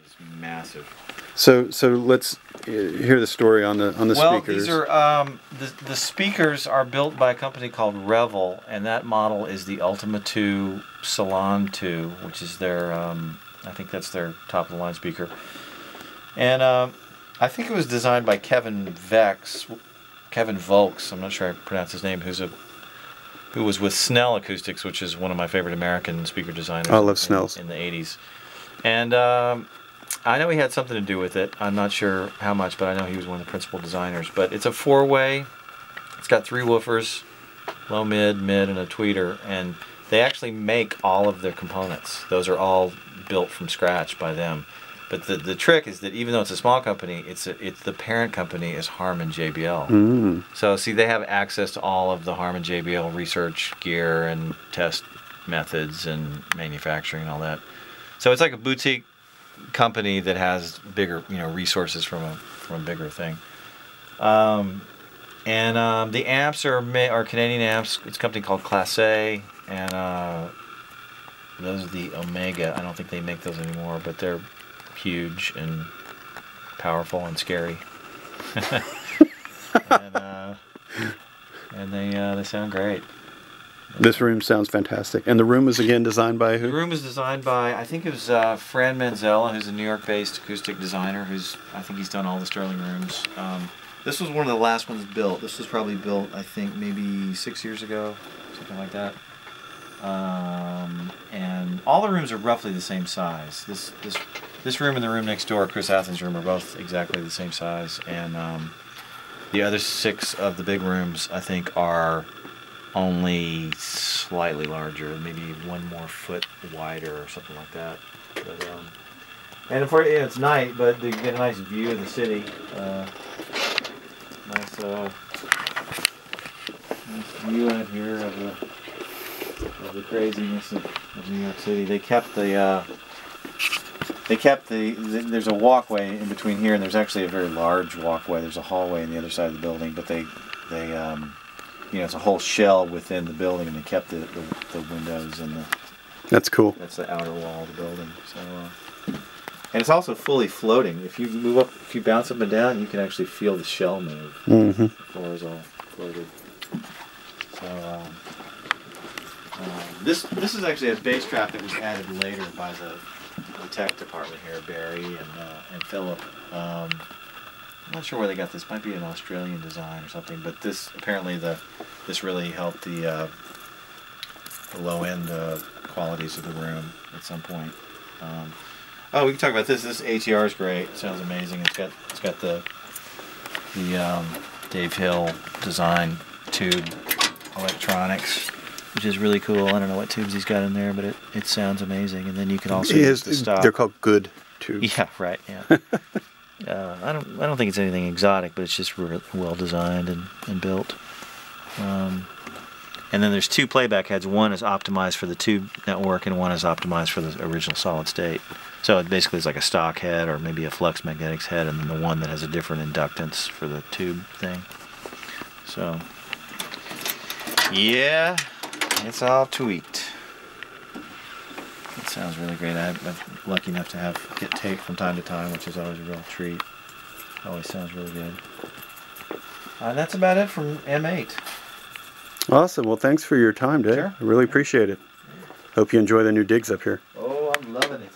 It's massive. So let's hear the story on the speakers. Well, these are the speakers are built by a company called Revel, and that model is the Ultima 2 Salon 2, which is their I think that's their top of the line speaker. And I think it was designed by Kevin Volks. I'm not sure I pronounced his name. Who was with Snell Acoustics, which is one of my favorite American speaker designers. I love Snell's in the '80s. And I know he had something to do with it. I'm not sure how much, but I know he was one of the principal designers. But it's a 4-way. It's got 3 woofers, low, mid, and a tweeter. And they actually make all of their components. Those are all built from scratch by them. But the trick is that even though it's a small company, it's the parent company is Harman JBL. Mm. So see, they have access to all of the Harman JBL research gear and test methods and manufacturing and all that. So it's like a boutique company that has bigger, resources from a bigger thing. The amps are Canadian amps. It's a company called Class A, and those are the Omega. I don't think they make those anymore, but they're huge and powerful and scary. and they sound great. This room sounds fantastic. And the room was again designed by who? The room was designed by, I think it was Fran Manzella, who's a New York-based acoustic designer. I think he's done all the Sterling rooms. This was one of the last ones built. This was probably built, I think, maybe 6 years ago, something like that. And all the rooms are roughly the same size. This room and the room next door, Chris Athens' room, are both exactly the same size. And the other 6 of the big rooms, I think, are only slightly larger, maybe 1 more foot wider or something like that. But, and of course, it's night, but you get a nice view of the city. Nice view out here of the craziness of New York City. They kept there's a walkway in between here, and there's actually a very large walkway. There's a hallway on the other side of the building, but they it's a whole shell within the building, and they kept the windows and That's cool. That's the outer wall of the building. So, and it's also fully floating. If you bounce up and down, you can actually feel the shell move. Mm-hmm. The floor is all floated. So this is actually a bass trap that was added later by the tech department here, Barry and Philip. I'm not sure where they got this. Might be an Australian design or something. But this apparently this really helped the low end qualities of the room at some point. We can talk about this. This ATR is great. It sounds amazing. It's got the Dave Hill design tube electronics, which is really cool. I don't know what tubes he's got in there, but it sounds amazing. And then you can also use the stock. They're called good tubes. Yeah, right. Yeah. I don't think it's anything exotic, but it's just well designed and built. And then there's 2 playback heads. One is optimized for the tube network, and one is optimized for the original solid state. So it basically is like a stock head or maybe a flux magnetics head, and then the one that has a different inductance for the tube thing. So yeah, it's all tweaked. It sounds really great. I'm lucky enough to get tape from time to time, which is always a real treat. Always sounds really good. And that's about it from M8. Awesome. Well, thanks for your time, Dave. Sure. I really appreciate it. Hope you enjoy the new digs up here. Oh, I'm loving it.